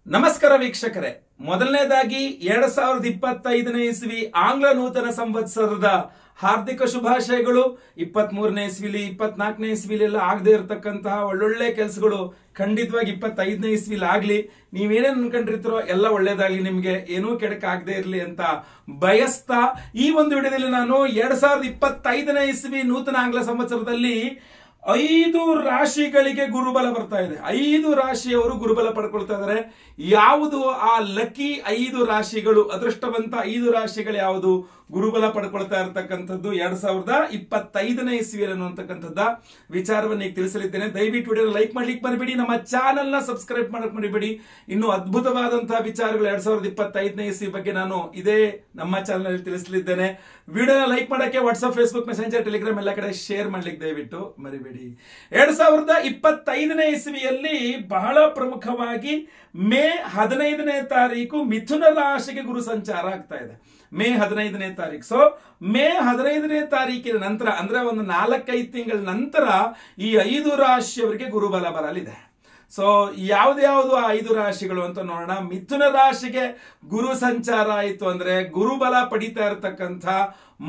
ನಮಸ್ಕಾರ ವೀಕ್ಷಕರೇ, ಮೊದಲನೇದಾಗಿ 2025ನೇ ಇಸ್ವಿ ಆಂಗ್ಲ ನೂತನ ಸಂವತ್ಸರದ ಹಾರ್ದಿಕ ಶುಭಾಶಯಗಳು. 23ನೇ ಇಸ್ವಿಲಿ 24ನೇ ಇಸ್ವಿಲಿ ಎಲ್ಲ ಆಗದೆ ಇರತಕ್ಕಂತಹ ಒಳ್ಳೊಳ್ಳೆ ಕೆಲಸಗಳು ಖಂಡಿತವಾಗಿ 25ನೇ ಇಸ್ವಿಲಿ ಆಗ್ಲಿ. ನೀವೇನೇನು ಅನ್ಕೊಂಡಿರ್ತೀರೋ ಎಲ್ಲ ಒಳ್ಳೇದಾಗ್ಲಿ, ನಿಮ್ಗೆ ಏನೂ ಕೆಡಕಾಗದೆ ಇರಲಿ ಅಂತ ಬಯಸ್ತಾ ಈ ಒಂದು ವಿಡಿಯೋದಲ್ಲಿ ನಾನು 2025ನೇ ಇಸ್ವಿ ನೂತನ ಆಂಗ್ಲ ಸಂವತ್ಸರದಲ್ಲಿ 5 ರಾಶಿಗಳಿಗೆ ಗುರುಬಲ ಬರ್ತಾ ಇದೆ. 5 ರಾಶಿಯವರು ಗುರುಬಲ ಪಡ್ಕೊಳ್ತಾ ಇದ್ದಾರೆ. ಯಾವುದು ಆ ಲಕ್ಕಿ 5 ರಾಶಿಗಳು, ಅದೃಷ್ಟವಂತ 5 ರಾಶಿಗಳು ಯಾವುದು ಗುರುಬಲ ಪಡ್ಕೊಳ್ತಾ ಇರತಕ್ಕಂಥದ್ದು 2025ನೇ ಇಸ್ವಿಯಲ್ಲಿ ಅನ್ನುವಂತಕ್ಕಂಥದ್ದ ವಿಚಾರವನ್ನು ಈಗ ತಿಳಿಸಲಿದ್ದೇನೆ. ದಯವಿಟ್ಟು ವಿಡಿಯೋ ಲೈಕ್ ಮಾಡ್ಲಿಕ್ಕೆ ಮರಿಬೇಡಿ, ನಮ್ಮ ಚಾನೆಲ್ ನ ಸಬ್ಸ್ಕ್ರೈಬ್ ಮಾಡಕ್ ಮರಿಬೇಡಿ. ಇನ್ನು ಅದ್ಭುತವಾದಂತಹ ವಿಚಾರಗಳು 2025ನೇ ಇಸ್ವಿ ಬಗ್ಗೆ ನಾನು ಇದೇ ನಮ್ಮ ಚಾನೆಲ್ ನಲ್ಲಿ ತಿಳಿಸಲಿದ್ದೇನೆ. ವಿಡಿಯೋನ ಲೈಕ್ ಮಾಡಕ್ಕೆ ವಾಟ್ಸ್ಆಪ್, ಫೇಸ್ಬುಕ್, ಮೆಸೆಂಜರ್, ಟೆಲಿಗ್ರಾಮ್ ಎಲ್ಲ ಕಡೆ ಶೇರ್ ಮಾಡ್ಲಿಕ್ಕೆ ದಯವಿಟ್ಟು ಮರಿಬೇಡಿ. 2025ನೇ ಇಸ್ವಿಯಲ್ಲಿ ಬಹಳ ಪ್ರಮುಖವಾಗಿ ಮೇ 15ನೇ ತಾರೀಕು ಮಿಥುನ ರಾಶಿಗೆ ಗುರು ಸಂಚಾರ ಆಗ್ತಾ ಇದೆ. ಮೇ 15ನೇ ತಾರೀಕು. ಸೊ ಮೇ 15ನೇ ತಾರೀಕಿನ ನಂತರ ಅಂದ್ರೆ ಒಂದು 4-5 ತಿಂಗಳ ನಂತರ ಈ 5 ರಾಶಿಯವರಿಗೆ ಗುರುಬಲ ಬರಲಿದೆ. ಸೊ ಯಾವ್ದು ಆ 5 ರಾಶಿಗಳು ಅಂತ ನೋಡೋಣ. ಮಿಥುನ ರಾಶಿಗೆ ಗುರು ಸಂಚಾರ ಆಯಿತು ಅಂದ್ರೆ ಗುರುಬಲ ಪಡಿತಾ ಇರತಕ್ಕಂಥ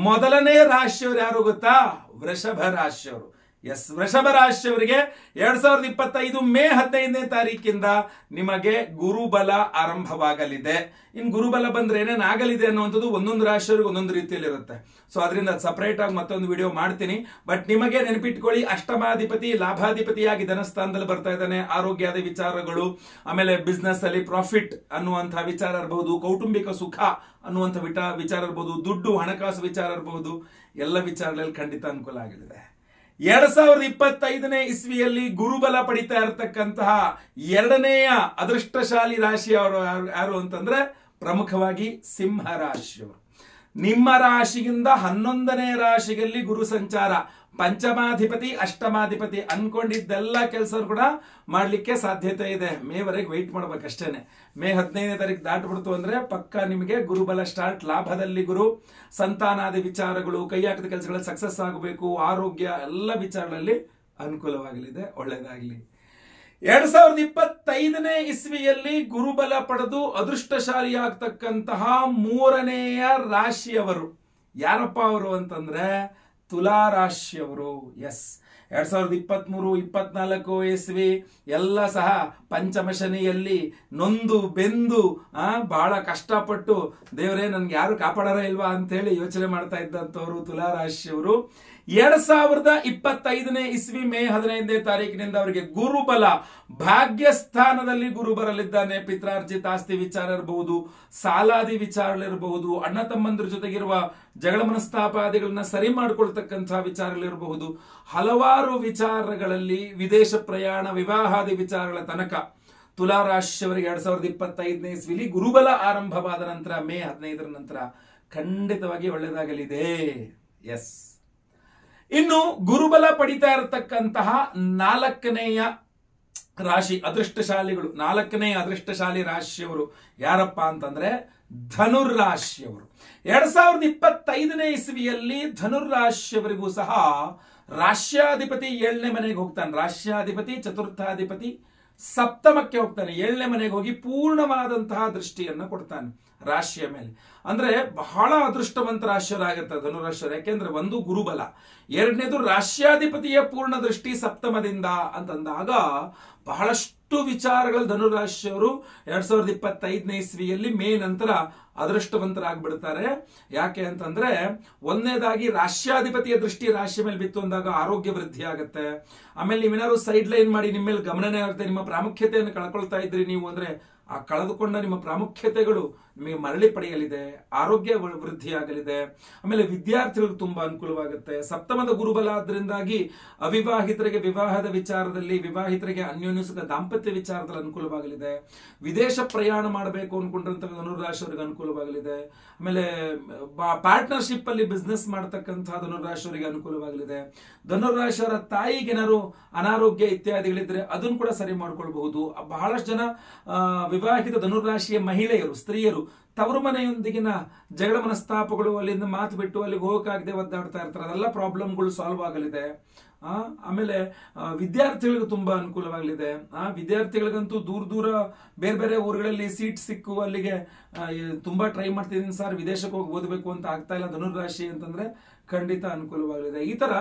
ಮೊದಲನೇ ರಾಶಿಯವರು ಯಾರು ಗೊತ್ತಾ? ವೃಷಭ ರಾಶಿಯವರು. ಎಸ್, ವೃಷಭ ರಾಶಿಯವರಿಗೆ 2025 ಮೇ 15ನೇ ತಾರೀಕಿಂದ ನಿಮಗೆ ಗುರುಬಲ ಆರಂಭವಾಗಲಿದೆ. ಇನ್ನು ಗುರುಬಲ ಬಂದ್ರೆ ಏನೇನಾಗಲಿದೆ ಅನ್ನುವಂಥದ್ದು ಒಂದೊಂದು ರಾಶಿಯವರಿಗೆ ಒಂದೊಂದು ರೀತಿಯಲ್ಲಿ ಇರುತ್ತೆ. ಸೊ ಅದರಿಂದ ಸಪರೇಟ್ ಆಗಿ ಮತ್ತೊಂದು ವಿಡಿಯೋ ಮಾಡ್ತೀನಿ. ಬಟ್ ನಿಮಗೆ ನೆನಪಿಟ್ಕೊಳ್ಳಿ, ಅಷ್ಟಮಾಧಿಪತಿ ಲಾಭಾಧಿಪತಿಯಾಗಿ ಧನಸ್ಥಾನದಲ್ಲಿ ಬರ್ತಾ ಇದ್ದಾನೆ. ಆರೋಗ್ಯದ ವಿಚಾರಗಳು, ಆಮೇಲೆ ಬಿಸ್ನೆಸ್ ಅಲ್ಲಿ ಪ್ರಾಫಿಟ್ ಅನ್ನುವಂತಹ ವಿಚಾರ ಇರಬಹುದು, ಕೌಟುಂಬಿಕ ಸುಖ ಅನ್ನುವಂಥ ವಿಚಾರ ಇರಬಹುದು, ದುಡ್ಡು ಹಣಕಾಸು ವಿಚಾರ ಇರಬಹುದು, ಎಲ್ಲ ವಿಚಾರಗಳಲ್ಲಿ ಖಂಡಿತ ಅನುಕೂಲ ಆಗಲಿದೆ. 2025ನೇ ಇಸ್ವಿಯಲ್ಲಿ ಗುರುಬಲ ಪಡಿತಾ ಇರತಕ್ಕಂತಹ 2ನೇಯ ಅದೃಷ್ಟಶಾಲಿ ರಾಶಿಯವರು ಯಾರು ಅಂತಂದ್ರೆ ಪ್ರಮುಖವಾಗಿ ಸಿಂಹ ರಾಶಿಯವರು. ನಿಮ್ಮ ರಾಶಿಯಿಂದ 11ನೇ ರಾಶಿಯಲ್ಲಿ ಗುರು ಸಂಚಾರ. ಪಂಚಮಾಧಿಪತಿ ಅಷ್ಟಮಾಧಿಪತಿ ಅನ್ಕೊಂಡಿದ್ದೆಲ್ಲ ಕೆಲಸ ಕೂಡ ಮಾಡ್ಲಿಕ್ಕೆ ಸಾಧ್ಯತೆ ಇದೆ. ಮೇವರೆಗೆ ವೆಯ್ಟ್ ಮಾಡ್ಬೇಕಷ್ಟೇನೆ. ಮೇ 15ನೇ ತಾರೀಕು ದಾಟ್ಬಿಡ್ತು ಅಂದ್ರೆ ಪಕ್ಕ ನಿಮಗೆ ಗುರುಬಲ ಸ್ಟಾರ್ಟ್. ಲಾಭದಲ್ಲಿ ಗುರು, ಸಂತಾನಾದಿ ವಿಚಾರಗಳು, ಕೈಯಾಟದ ಕೆಲಸಗಳಲ್ಲಿ ಸಕ್ಸಸ್ ಆಗಬೇಕು, ಆರೋಗ್ಯ ಎಲ್ಲ ವಿಚಾರಗಳಲ್ಲಿ ಅನುಕೂಲವಾಗಲಿದೆ. ಒಳ್ಳೆಯದಾಗಲಿ. 2025ನೇ ಇಸ್ವಿಯಲ್ಲಿ ಗುರುಬಲ ಪಡೆದು ಅದೃಷ್ಟಶಾಲಿಯಾಗ್ತಕ್ಕಂತಹ 3ನೇಯ ರಾಶಿಯವರು ಯಾರಪ್ಪ ಅವರು ಅಂತಂದ್ರೆ ತುಲಾ ರಾಶಿಯವರು. ಎಸ್, 2023-24 ಇಸ್ವಿ ಎಲ್ಲ ಸಹ ಪಂಚಮ ಶನಿಯಲ್ಲಿ ನೊಂದು ಬೆಂದು ಬಹಳ ಕಷ್ಟಪಟ್ಟು ದೇವರೇ ನನ್ಗೆ ಯಾರು ಕಾಪಾಡಾರ ಇಲ್ವಾ ಅಂತ ಹೇಳಿ ಯೋಚನೆ ಮಾಡ್ತಾ ಇದ್ದಂಥವ್ರು ತುಲಾ ರಾಶಿಯವರು. 2025ನೇ ಇಸ್ವಿ ಮೇ 15ನೇ ತಾರೀಕಿನಿಂದ ಅವರಿಗೆ ಗುರುಬಲ ಭಾಗ್ಯಸ್ಥಾನದಲ್ಲಿ ಗುರು ಬರಲಿದ್ದಾನೆ. ಪಿತ್ರಾರ್ಜಿತ ಆಸ್ತಿ ವಿಚಾರ ಇರಬಹುದು, ಸಾಲಾದಿ ವಿಚಾರಗಳಿರಬಹುದು, ಅಣ್ಣ ತಮ್ಮಂದ್ರ ಜೊತೆಗಿರುವ ಜಗಳ ಮನಸ್ತಾಪಾದಿಗಳನ್ನ ಸರಿ ಮಾಡಿಕೊಳ್ತಕ್ಕಂತಹ ವಿಚಾರಗಳಿರಬಹುದು, ಹಲವಾರು ವಿಚಾರಗಳಲ್ಲಿ ವಿದೇಶ ಪ್ರಯಾಣ, ವಿವಾಹಾದಿ ವಿಚಾರಗಳ ತನಕ ತುಲಾ ರಾಶಿಯವರಿಗೆ 2025ನೇ ಇಸ್ವಿಲಿ ಗುರುಬಲ ಆರಂಭವಾದ ನಂತರ ಮೇ 15ರ ನಂತರ ಖಂಡಿತವಾಗಿ ಒಳ್ಳೆಯದಾಗಲಿದೆ. ಎಸ್, ಇನ್ನು ಗುರುಬಲ ಪಡಿತಾ ಇರತಕ್ಕಂತಹ 4ನೇಯ ರಾಶಿ ಅದೃಷ್ಟಶಾಲಿಗಳು, 4ನೇ ಅದೃಷ್ಟಶಾಲಿ ರಾಶಿಯವರು ಯಾರಪ್ಪ ಅಂತಂದ್ರೆ ಧನುರ್ರಾಶಿಯವರು. 2025ನೇ ಇಸ್ವಿಯಲ್ಲಿ ಧನುರ್ರಾಶಿಯವರಿಗೂ ಸಹ ರಾಶ್ಯಾಧಿಪತಿ 7ನೇ ಮನೆಗೆ ಹೋಗ್ತಾನೆ. ರಾಶ್ಯಾಧಿಪತಿ ಚತುರ್ಥಾಧಿಪತಿ ಸಪ್ತಮಕ್ಕೆ ಹೋಗ್ತಾನೆ. 7ನೇ ಮನೆಗೆ ಹೋಗಿ ಪೂರ್ಣವಾದಂತಹ ದೃಷ್ಟಿಯನ್ನು ಕೊಡ್ತಾನೆ ರಾಶಿಯ ಮೇಲೆ. ಅಂದ್ರೆ ಬಹಳ ಅದೃಷ್ಟವಂತ ರಾಶಿಯವರಾಗಿರ್ತಾರೆ ಧನುರಾಶಿಯವರು. ಯಾಕೆಂದ್ರೆ ಒಂದು ಗುರುಬಲ, 2ನೇದು ರಾಶ್ಯಾಧಿಪತಿಯ ಪೂರ್ಣ ದೃಷ್ಟಿ ಸಪ್ತಮದಿಂದ ಅಂತಂದಾಗ ಬಹಳಷ್ಟು ವಿಚಾರಗಳು ಧನುರಾಶಿಯವರು 2025ನೇ ಇಸ್ವಿಯಲ್ಲಿ ಮೇ ನಂತರ ಅದೃಷ್ಟವಂತರಾಗ್ಬಿಡ್ತಾರೆ. ಯಾಕೆ ಅಂತಂದ್ರೆ ಒಂದನೇದಾಗಿ ರಾಶ್ಯಾಧಿಪತಿಯ ದೃಷ್ಟಿ ರಾಶಿಯ ಮೇಲೆ ಬಿತ್ತು ಅಂದಾಗ ಆರೋಗ್ಯ ವೃದ್ಧಿ ಆಗುತ್ತೆ. ಆಮೇಲೆ ನೀವೇನಾದ್ರು ಸೈಡ್ ಲೈನ್ ಮಾಡಿ ನಿಮ್ಮ ಮೇಲೆ ಗಮನನೇ ಆಗುತ್ತೆ, ನಿಮ್ಮ ಪ್ರಾಮುಖ್ಯತೆಯನ್ನು ಕಳ್ಕೊಳ್ತಾ ಇದ್ರಿ ನೀವು ಅಂದ್ರೆ ಆ ಕಳೆದುಕೊಂಡ ನಿಮ್ಮ ಪ್ರಾಮುಖ್ಯತೆಗಳು ನಿಮಗೆ ಮರಳಿ ಪಡೆಯಲಿದೆ, ಆರೋಗ್ಯ ವೃದ್ಧಿ ಆಗಲಿದೆ. ಆಮೇಲೆ ವಿದ್ಯಾರ್ಥಿಗಳಿಗೆ ತುಂಬಾ ಅನುಕೂಲವಾಗುತ್ತೆ. ಸಪ್ತಮದ ಗುರುಬಲ ಆದ್ರಿಂದಾಗಿ ಅವಿವಾಹಿತರಿಗೆ ವಿವಾಹದ ವಿಚಾರದಲ್ಲಿ, ವಿವಾಹಿತರಿಗೆ ಅನ್ಯೋನ್ಯಸುಖ ದಾಂಪತ್ಯ ವಿಚಾರದಲ್ಲಿ ಅನುಕೂಲವಾಗಲಿದೆ. ವಿದೇಶ ಪ್ರಯಾಣ ಮಾಡಬೇಕು ಅನ್ಕೊಂಡ್ರಂತ ಧನುರಾಶಿಯವರಿಗೆ ಅನುಕೂಲವಾಗಲಿದೆ. ಆಮೇಲೆ ಪಾರ್ಟ್ನರ್ಶಿಪ್ ಅಲ್ಲಿ ಬಿಸ್ನೆಸ್ ಮಾಡತಕ್ಕಂತಹ ಧನುರಾಶಿಯವರಿಗೆ ಅನುಕೂಲವಾಗಲಿದೆ. ಧನುರಾಶಿಯವರ ತಾಯಿಗೆ ಏನಾದ್ರು ಅನಾರೋಗ್ಯ ಇತ್ಯಾದಿಗಳಿದ್ರೆ ಅದನ್ನು ಕೂಡ ಸರಿ ಮಾಡ್ಕೊಳ್ಬಹುದು. ಬಹಳಷ್ಟು ಜನ ವಿವಾಹಿತ ಧನುರಾಶಿಯ ಮಹಿಳೆಯರು, ಸ್ತ್ರೀಯರು ತವರು ಮನೆಯೊಂದಿಗಿನ ಜಗಳ ಮನಸ್ತಾಪಗಳು, ಅಲ್ಲಿಂದ ಮಾತು ಬಿಟ್ಟು ಅಲ್ಲಿಗೆ ಹೋಗಕ್ಕಾಗದೆ ಒದ್ದಾಡ್ತಾ ಇರ್ತಾರೆ. ಅದೆಲ್ಲ ಪ್ರಾಬ್ಲಮ್ಗಳು ಸಾಲ್ವ್ ಆಗಲಿದೆ. ಆಮೇಲೆ ವಿದ್ಯಾರ್ಥಿಗಳಿಗೂ ತುಂಬಾ ಅನುಕೂಲವಾಗಲಿದೆ. ವಿದ್ಯಾರ್ಥಿಗಳಿಗಂತೂ ದೂರ ದೂರ ಬೇರೆ ಬೇರೆ ಊರುಗಳಲ್ಲಿ ಸೀಟ್ ಸಿಕ್ಕು ಅಲ್ಲಿಗೆ ತುಂಬಾ ಟ್ರೈ ಮಾಡ್ತಿದ್ದೀನಿ ಸರ್, ವಿದೇಶಕ್ಕೆ ಹೋಗಿ ಓದಬೇಕು ಅಂತ ಆಗ್ತಾ ಇಲ್ಲ ಧನುರ್ರಾಶಿ ಅಂತಂದ್ರೆ ಖಂಡಿತ ಅನುಕೂಲವಾಗಲಿದೆ. ಈ ತರ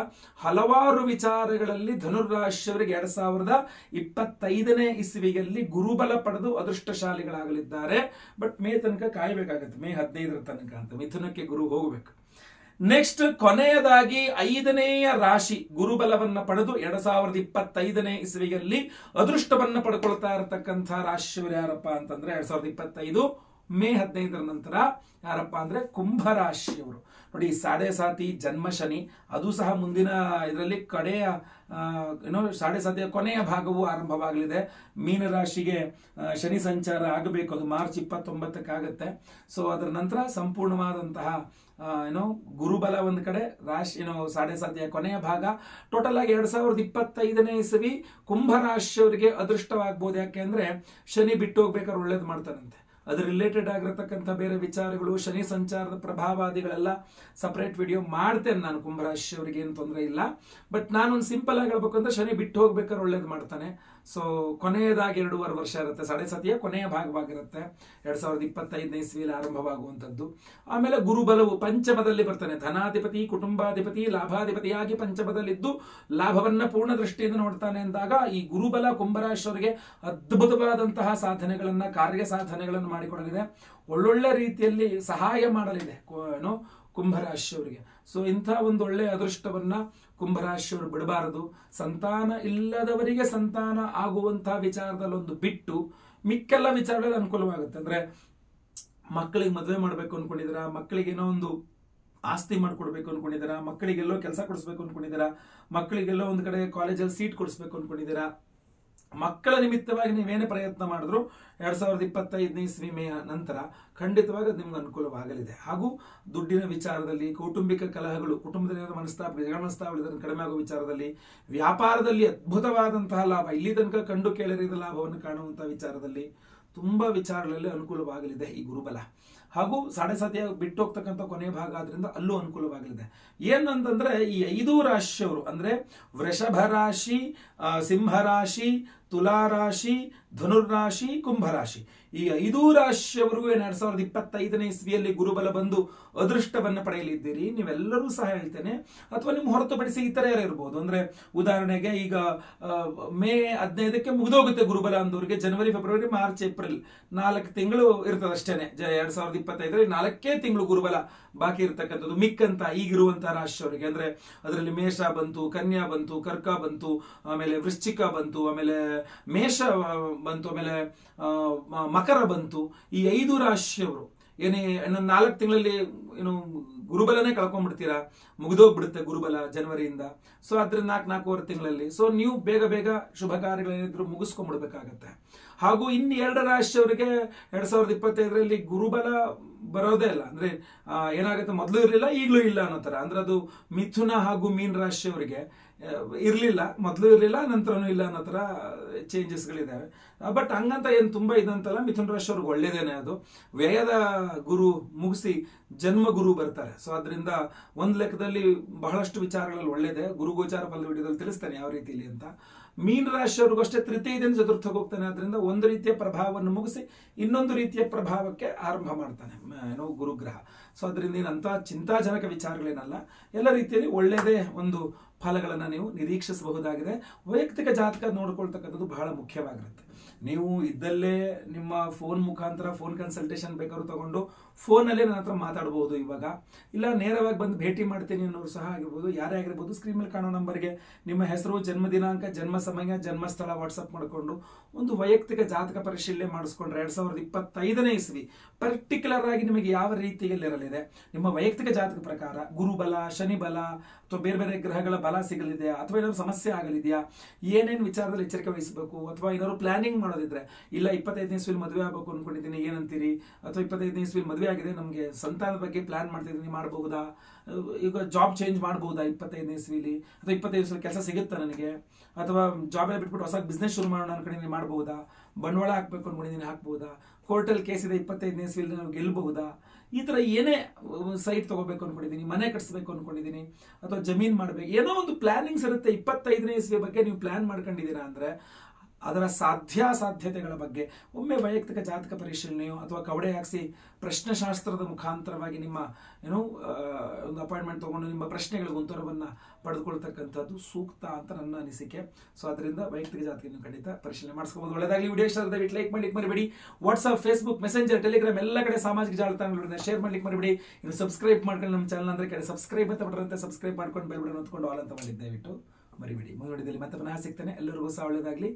ಹಲವಾರು ವಿಚಾರಗಳಲ್ಲಿ ಧನುರ್ರಾಶಿಯವರಿಗೆ 2025ನೇ ಇಸ್ವಿಯಲ್ಲಿ ಗುರುಬಲ ಪಡೆದು ಅದೃಷ್ಟಶಾಲಿಗಳಾಗಲಿದ್ದಾರೆ. ಬಟ್ ಮೇ ತನಕ ಕಾಯಬೇಕಾಗತ್ತೆ, ಮೇ 15ರ ತನಕ ಅಂತ ಮಿಥುನಕ್ಕೆ ಗುರು ಹೋಗ್ಬೇಕು. ನೆಕ್ಸ್ಟ್ ಕೊನೆಯದಾಗಿ 5ನೇಯ ರಾಶಿ ಗುರುಬಲವನ್ನ ಪಡೆದು 2025ನೇ ಇಸ್ವಿಯಲ್ಲಿ ಅದೃಷ್ಟವನ್ನ ಪಡ್ಕೊಳ್ತಾ ಇರತಕ್ಕಂಥ ರಾಶಿಯವರು ಯಾರಪ್ಪ ಅಂತಂದ್ರೆ 2025 ಮೇ 15ರ ನಂತರ ಯಾರಪ್ಪ ಅಂದ್ರೆ ಕುಂಭರಾಶಿಯವರು. ನೋಡಿ, ಸಾಡೆ ಸಾತಿ ಜನ್ಮ ಶನಿ, ಅದು ಸಹ ಮುಂದಿನ ಇದರಲ್ಲಿ ಕಡೆಯ ಸಾಡೆ ಸಾತಿಯ ಕೊನೆಯ ಭಾಗವು ಆರಂಭವಾಗಲಿದೆ. ಮೀನರಾಶಿಗೆ ಶನಿ ಸಂಚಾರ ಆಗಬೇಕು, ಅದು ಮಾರ್ಚ್ 29ಕ್ಕೆ. ಸೊ ಅದರ ನಂತರ ಸಂಪೂರ್ಣವಾದಂತಹ ಗುರುಬಲ ಒಂದ್ ಕಡೆ, ರಾಶಿ ಸಾಡೆ ಸಾತಿಯ ಕೊನೆಯ ಭಾಗ. ಟೋಟಲ್ ಆಗಿ 2025ನೇ ಇಸವಿ ಕುಂಭರಾಶಿಯವರಿಗೆ ಅದೃಷ್ಟವಾಗಬಹುದು. ಯಾಕೆ ಅಂದ್ರೆ ಶನಿ ಬಿಟ್ಟು ಹೋಗ್ಬೇಕಾದ್ರೆ ಒಳ್ಳೇದು ಮಾಡ್ತಾನಂತೆ. ಅದ್ರ ರಿಲೇಟೆಡ್ ಆಗಿರತಕ್ಕಂಥ ಬೇರೆ ವಿಚಾರಗಳು, ಶನಿ ಸಂಚಾರದ ಪ್ರಭಾವಾದಿಗಳೆಲ್ಲ ಸಪರೇಟ್ ವಿಡಿಯೋ ಮಾಡ್ತೇನೆ ನಾನು. ಕುಂಭರಾಶಿಯವರಿಗೆ ಏನು ತೊಂದರೆ ಇಲ್ಲ. ಬಟ್ ನಾನೊಂದು ಸಿಂಪಲ್ ಆಗಿ ಹೇಳ್ಬೇಕಂದ್ರೆ ಶನಿ ಬಿಟ್ಟು ಹೋಗ್ಬೇಕಾದ್ರೆ ಒಳ್ಳೇದು ಮಾಡ್ತಾನೆ. ಸೊ ಕೊನೆಯದಾಗಿ 2.5 ವರ್ಷ ಇರುತ್ತೆ, ಸಾಡೆ ಸತಿಯ ಕೊನೆಯ ಭಾಗವಾಗಿರುತ್ತೆ 2025ನೇ ಇಸ್ವಿಯಲ್ಲಿ ಆರಂಭವಾಗುವಂಥದ್ದು. ಆಮೇಲೆ ಗುರುಬಲವು ಪಂಚಮದಲ್ಲಿ ಬರ್ತಾನೆ. ಧನಾಧಿಪತಿ, ಕುಟುಂಬಾಧಿಪತಿ, ಲಾಭಾಧಿಪತಿಯಾಗಿ ಪಂಚಮದಲ್ಲಿದ್ದು ಲಾಭವನ್ನ ಪೂರ್ಣ ದೃಷ್ಟಿಯಿಂದ ನೋಡ್ತಾನೆ ಅಂದಾಗ ಈ ಗುರುಬಲ ಕುಂಭರಾಶಿಯವರಿಗೆ ಅದ್ಭುತವಾದಂತಹ ಸಾಧನೆಗಳನ್ನ, ಕಾರ್ಯ ಸಾಧನೆಗಳನ್ನು ಮಾಡಿಕೊಡಲಿದೆ. ಒಳ್ಳೊಳ್ಳೆ ರೀತಿಯಲ್ಲಿ ಸಹಾಯ ಮಾಡಲಿದೆ ಕುಂಭರಾಶಿಯವರಿಗೆ. ಸೊ ಇಂಥ ಒಂದು ಒಳ್ಳೆಯ ಅದೃಷ್ಟವನ್ನ ಕುಂಭರಾಶಿಯವರು ಬಿಡಬಾರದು. ಸಂತಾನ ಇಲ್ಲದವರಿಗೆ ಸಂತಾನ ಆಗುವಂತಹ ವಿಚಾರದಲ್ಲಿ ಒಂದು ಬಿಟ್ಟು ಮಿಕ್ಕೆಲ್ಲ ವಿಚಾರದಲ್ಲಿ ಅನುಕೂಲವಾಗುತ್ತೆ. ಅಂದ್ರೆ ಮಕ್ಕಳಿಗೆ ಮದುವೆ ಮಾಡ್ಬೇಕು ಅನ್ಕೊಂಡಿದ್ದೀರಾ, ಮಕ್ಕಳಿಗೆ ಏನೋ ಒಂದು ಆಸ್ತಿ ಮಾಡ್ಕೊಡ್ಬೇಕು ಅನ್ಕೊಂಡಿದ್ದೀರಾ, ಮಕ್ಕಳಿಗೆಲ್ಲೋ ಕೆಲಸ ಕೊಡಿಸ್ಬೇಕು ಅನ್ಕೊಂಡಿದ್ದೀರಾ, ಮಕ್ಕಳಿಗೆಲ್ಲೋ ಒಂದು ಕಡೆ ಕಾಲೇಜಲ್ಲಿ ಸೀಟ್ ಕೊಡಿಸ್ಬೇಕು ಅನ್ಕೊಂಡಿದ್ದೀರಾ, ಮಕ್ಕಳ ನಿಮಿತ್ತವಾಗಿ ನೀವೇನೇ ಪ್ರಯತ್ನ ಮಾಡಿದ್ರು 2025ನೇ ಇಸ್ವಿ ಮೇ ನಂತರ ಖಂಡಿತವಾಗಿ ಅದು ನಿಮ್ಗೆ ಅನುಕೂಲವಾಗಲಿದೆ. ಹಾಗೂ ದುಡ್ಡಿನ ವಿಚಾರದಲ್ಲಿ, ಕೌಟುಂಬಿಕ ಕಲಹಗಳು, ಕುಟುಂಬದಲ್ಲಿ ಮನಸ್ತಾಪಗಳು ಕಡಿಮೆ ಆಗೋ ವಿಚಾರದಲ್ಲಿ, ವ್ಯಾಪಾರದಲ್ಲಿ ಅದ್ಭುತವಾದಂತಹ ಲಾಭ, ಇಲ್ಲಿ ತನಕ ಕಂಡು ಕೇಳರಿದ ಲಾಭವನ್ನು ಕಾಣುವಂತಹ ವಿಚಾರದಲ್ಲಿ ತುಂಬಾ ವಿಚಾರಗಳಲ್ಲಿ ಅನುಕೂಲವಾಗಲಿದೆ ಈ ಗುರುಬಲ. ಹಾಗೂ ಸಾಡೆ ಸಾತಿಯ ಬಿಟ್ಟು ಹೋಗ್ತಕ್ಕಂಥ ಕೊನೆಯ ಭಾಗ ಆದ್ರಿಂದ ಅಲ್ಲೂ ಅನುಕೂಲವಾಗಲಿದೆ. ಏನಂತಂದ್ರೆ ಈ 5 ರಾಶಿಯವರು ಅಂದ್ರೆ ವೃಷಭ ರಾಶಿ, ಸಿಂಹರಾಶಿ, ತುಲಾರಾಶಿ, ಧನುರ್ರಾಶಿ, ಕುಂಭರಾಶಿ, ಈ 5 ರಾಶಿಯವರೆಗೂ 2025ನೇ ಇಸ್ವಿಯಲ್ಲಿ ಗುರುಬಲ ಬಂದು ಅದೃಷ್ಟವನ್ನ ಪಡೆಯಲಿದ್ದೀರಿ. ನೀವೆಲ್ಲರೂ ಸಹ ಹೇಳ್ತೇನೆ, ಅಥವಾ ನಿಮ್ ಹೊರತುಪಡಿಸಿ ಇತರ ಯಾರು ಇರ್ಬೋದು. ಅಂದ್ರೆ ಉದಾಹರಣೆಗೆ ಈಗ ಮೇ 15ಕ್ಕೆ ಮುಗಿದೋಗುತ್ತೆ ಗುರುಬಲ ಅಂದವರಿಗೆ, ಜನವರಿ, ಫೆಬ್ರವರಿ, ಮಾರ್ಚ್, ಏಪ್ರಿಲ್ 4 ತಿಂಗಳು ಇರ್ತದೆ ಅಷ್ಟೇನೆ. 2025ರಲ್ಲಿ 4 ತಿಂಗಳು ಗುರುಬಲ ಬಾಕಿ ಇರ್ತಕ್ಕಂಥದ್ದು ಮಿಕ್ಕಂತ ಈಗಿರುವಂತಹ ರಾಶಿಯವರಿಗೆ. ಅಂದ್ರೆ ಅದರಲ್ಲಿ ಮೇಷ ಬಂತು, ಕನ್ಯಾ ಬಂತು, ಕರ್ಕ ಬಂತು, ಆಮೇಲೆ ವೃಶ್ಚಿಕ ಬಂತು, ಆಮೇಲೆ ಮೇಷ ಬಂತು, ಆಮೇಲೆ ಮಕರ ಬಂತು. ಈ 5 ರಾಶಿಯವರು ಏನೇ ಇನ್ನೊಂದು 4 ತಿಂಗಳಲ್ಲಿ ಗುರುಬಲನೇ ಕಳ್ಕೊಂಡ್ಬಿಡ್ತೀರಾ, ಮುಗಿದೋಗ್ಬಿಡುತ್ತೆ ಗುರುಬಲ ಜನವರಿಯಿಂದ. ಸೊ ಅದ್ರಿಂದ 4-4.5 ತಿಂಗಳಲ್ಲಿ ಸೊ ನೀವು ಬೇಗ ಬೇಗ ಶುಭ ಕಾರ್ಯಗಳೇನಿದ್ರು ಮುಗಿಸ್ಕೊಂಡ್ಬಿಡ್ಬೇಕಾಗತ್ತೆ. ಹಾಗೂ ಇನ್ನು 2 ರಾಶಿಯವರಿಗೆ 2025ರಲ್ಲಿ ಗುರುಬಲ ಬರೋದೇ ಇಲ್ಲ. ಅಂದ್ರೆ ಏನಾಗುತ್ತೆ, ಮೊದಲು ಇರಲಿಲ್ಲ ಈಗಲೂ ಇಲ್ಲ ಅನ್ನೋ ತರ. ಅಂದ್ರೆ ಅದು ಮಿಥುನ ಹಾಗೂ ಮೀನ ರಾಶಿಯವರಿಗೆ ಇರ್ಲಿಲ್ಲ, ಮೊದಲು ಇರ್ಲಿಲ್ಲ ನಂತರನೂ ಇಲ್ಲ ಅನ್ನೋ ತರ ಚೇಂಜಸ್ಗಳಿದ್ದಾವೆ. ಬಟ್ ಹಂಗಂತ ಏನು ತುಂಬಾ ಇದಂತಲ್ಲ, ಮಿಥುನ ರಾಶಿಯವ್ರಿಗೆ ಒಳ್ಳೇದೇನೆ. ಅದು ವ್ಯಯದ ಗುರು ಮುಗಿಸಿ ಜನ್ಮ ಗುರು ಬರ್ತಾರೆ. ಸೊ ಅದರಿಂದ ಒಂದ್ ಲೆಕ್ಕದಲ್ಲಿ ಬಹಳಷ್ಟು ವಿಚಾರಗಳಲ್ಲಿ ಒಳ್ಳೇದೇ. ಗುರುಗೋಚಾರ ಫಲದ ವಿಡಿಯೋದಲ್ಲಿ ತಿಳಿಸ್ತೇನೆ ಯಾವ ರೀತಿಯಲ್ಲಿ ಅಂತ. ಮೀನ ರಾಶಿಯವ್ರಿಗೂ ಅಷ್ಟೇ ತೃತೀಯದಿಂದ ಚತುರ್ಥಕ್ಕೆ ಹೋಗ್ತಾನೆ. ಆದ್ರಿಂದ ಒಂದು ರೀತಿಯ ಪ್ರಭಾವವನ್ನು ಮುಗಿಸಿ ಇನ್ನೊಂದು ರೀತಿಯ ಪ್ರಭಾವಕ್ಕೆ ಆರಂಭ ಮಾಡ್ತಾನೆ ಗುರುಗ್ರಹ. ಸೊ ಅದರಿಂದ ಏನಂತ ಚಿಂತಾಜನಕ ವಿಚಾರಗಳೇನಲ್ಲ, ಎಲ್ಲ ರೀತಿಯಲ್ಲಿ ಒಳ್ಳೆಯದೇ ಒಂದು ಫಲಗಳನ್ನು ನೀವು ನಿರೀಕ್ಷಿಸಬಹುದಾಗಿದೆ. ವೈಯಕ್ತಿಕ ಜಾತಕ ನೋಡ್ಕೊಳ್ತಕ್ಕಂಥದ್ದು ಬಹಳ ಮುಖ್ಯವಾಗಿರುತ್ತೆ. ನೀವು ಇದ್ದಲ್ಲೇ ನಿಮ್ಮ ಫೋನ್ ಮುಖಾಂತರ ಫೋನ್ ಕನ್ಸಲ್ಟೇಷನ್ ಬೇಕಾದ್ರೂ ತಗೊಂಡು ಫೋನಲ್ಲೇ ನನ್ನ ಹತ್ರ ಮಾತಾಡಬಹುದು ಇವಾಗ. ಇಲ್ಲ ನೇರವಾಗಿ ಬಂದು ಭೇಟಿ ಮಾಡ್ತೀನಿ ಅನ್ನೋರು ಸಹ ಆಗಿರ್ಬೋದು, ಯಾರೇ ಆಗಿರ್ಬೋದು. ಸ್ಕ್ರೀನ್ ಮೇಲೆ ಕಾಣೋ ನಂಬರ್ಗೆ ನಿಮ್ಮ ಹೆಸರು, ಜನ್ಮ ದಿನಾಂಕ, ಜನ್ಮ ಸಮಯ, ಜನ್ಮಸ್ಥಳ ವಾಟ್ಸಪ್ ಮಾಡಿಕೊಂಡು ಒಂದು ವೈಯಕ್ತಿಕ ಜಾತಕ ಪರಿಶೀಲನೆ ಮಾಡಿಸ್ಕೊಂಡ್ರೆ 2025ನೇ ಇಸ್ವಿ ಪರ್ಟಿಕ್ಯುಲರ್ ಆಗಿ ನಿಮಗೆ ಯಾವ ರೀತಿಯಲ್ಲಿರಲಿದೆ, ನಿಮ್ಮ ವೈಯಕ್ತಿಕ ಜಾತಕ ಪ್ರಕಾರ ಗುರುಬಲ, ಶನಿ ಬಲ ಅಥವಾ ಬೇರೆ ಬೇರೆ ಗ್ರಹಗಳ ಬಲ ಸಿಗಲಿದೆಯಾ, ಅಥವಾ ಏನಾದ್ರು ಸಮಸ್ಯೆ ಆಗಲಿದೆಯಾ, ಏನೇನು ವಿಚಾರದಲ್ಲಿ ಎಚ್ಚರಿಕೆ ವಹಿಸಬೇಕು, ಅಥವಾ ಏನಾದ್ರು ಪ್ಲಾನಿಂಗ್ ಮಾಡೋದಿದ್ರೆ, ಇಲ್ಲ 25ನೇ ಇಸ್ವಿಲಿ ಮದುವೆ ಆಗಬೇಕು ಅನ್ಕೊಂಡಿದ್ದೀನಿ ಏನಂತೀರಿ, ಅಥವಾ 25ನೇ ಇಸ್ವಿಲಿ ಮದುವೆ ಆಗಿದೆ ನಮಗೆ ಸಂತಾನದ ಬಗ್ಗೆ ಪ್ಲಾನ್ ಮಾಡ್ತಿದ್ದೀನಿ ಮಾಡಬಹುದಾ, ಈಗ ಜಾಬ್ ಚೇಂಜ್ ಮಾಡಬಹುದಾ 25ನೇ ಇಸ್ವಿಲಿ, ಅಥವಾ 25 ಇಸ್ವಿಲಿ ಕೆಲಸ ಸಿಗುತ್ತಾ ನನಗೆ, ಅಥವಾ ಜಾಬ್ ಬಿಟ್ಬಿಟ್ಟು ಹೊಸ ಬಿಸ್ನೆಸ್ ಶುರು ಮಾಡೋಣ ಅನ್ಕೊಂಡಿದ್ದೀನಿ ಮಾಡಬಹುದಾ, ಬಂಡವಾಳ ಹಾಕ್ಬೇಕು ಅನ್ಕೊಂಡಿದ್ದೀನಿ, ಹಾಕ್ಬಹುದಾ? ಕೋರ್ಟಲ್ಲಿ ಕೇಸ್ ಇದೆ 25ನೇ ಇಸ್ವಿಲಿ ನಾವು ಗೆಲ್ಲಬಹುದಾ? ಈ ತರ ಏನೇ ಸೈಟ್ ತಗೋಬೇಕು ಅನ್ಕೊಂಡಿದ್ದೀನಿ, ಮನೆ ಕಟ್ಸ್ಬೇಕು ಅನ್ಕೊಂಡಿದ್ದೀನಿ, ಅಥವಾ ಜಮೀನ್ ಮಾಡ್ಬೇಕು, ಏನೋ ಒಂದು ಪ್ಲಾನಿಂಗ್ಸ್ ಇರುತ್ತೆ. 25ನೇ ಇಸ್ವಿ ಬಗ್ಗೆ ನೀವು ಪ್ಲಾನ್ ಮಾಡ್ಕೊಂಡಿದ್ದೀರಾ ಅಂದ್ರೆ ಅದರ ಸಾಧ್ಯತೆಗಳ ಬಗ್ಗೆ ಒಮ್ಮೆ ವೈಯಕ್ತಿಕ ಜಾತಕ ಪರಿಶೀಲನೆಯೋ ಅಥವಾ ಕವಡೆ ಹಾಕಿಸಿ ಪ್ರಶ್ನೆಶಾಸ್ತ್ರದ ಮುಖಾಂತರವಾಗಿ ನಿಮ್ಮ ಒಂದು ಅಪಾಯಿಂಟ್ಮೆಂಟ್ ತಗೊಂಡು ನಿಮ್ಮ ಪ್ರಶ್ನೆಗಳಿಗೆ ಉತ್ತರವನ್ನು ಪಡೆದುಕೊಳ್ತಕ್ಕಂಥದ್ದು ಸೂಕ್ತ ಅಂತ ನನ್ನ ಅನಿಸಿಕೆ. ಸೊ ಅದರಿಂದ ವೈಯಕ್ತಿಕ ಜಾತಕ ಖಂಡಿತ ಪರಿಶೀಲನೆ ಮಾಡಿಸ್ಕೋಬಹುದು. ಒಳ್ಳೆದಾಗಲಿ. ವಿಡಿಯೋ ಇಷ್ಟ ಆದರೆ ಲೈಕ್ ಮಾಡ್ಲಿಕ್ಕೆ ಮರಿಬೇಡಿ. ವಾಟ್ಸ್ಆಪ್, ಫೇಸ್ಬುಕ್, ಮೆಸೆಂಜರ್, ಟೆಲಿಗ್ರಾಮ್ ಎಲ್ಲ ಕಡೆ ಸಾಮಾಜಿಕ ಜಾಲತಾಣಗಳನ್ನ ಶೇರ್ ಮಾಡ್ಲಿಕ್ಕೆ ಮರಿಬೇಡಿ. ಇನ್ನು ಸಬ್ಸ್ಕ್ರೈಬ್ ಮಾಡ್ಕೊಂಡು ನಮ್ಮ ಚಾನಲ್ ಅಂದ್ರೆ ಕಡೆ ಸಬ್ಸ್ಕ್ರೈಬ್ ಅಂತ ಬರುತ್ತೆ, ಸಬ್ಸ್ಕ್ರೈಬ್ ಮಾಡ್ಕೊಂಡು ಬೆಲ್ ಬಟನ್ ಹೊತ್ಕೊಂಡು ಆಲ್ ಅಂತ ಮಾಡಿದ್ದೆ ದಯವಿಟ್ಟು ಮರಿಬೇಡಿ. ಮುಂದುವರಿದಲ್ಲಿ ಮತ್ತೆ ಪುನಃ ಸಿಗ್ತೇನೆ. ಎಲ್ಲರಿಗೂ ಸಹ ಒಳ್ಳೆಯದಾಗಲಿ.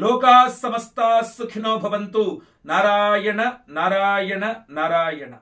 ಲೋಕಾ ಸಮಸ್ತ ಸುಖಿನೋ ಭವಂತು. ನಾರಾಯಣ ನಾರಾಯಣ ನಾರಾಯಣ.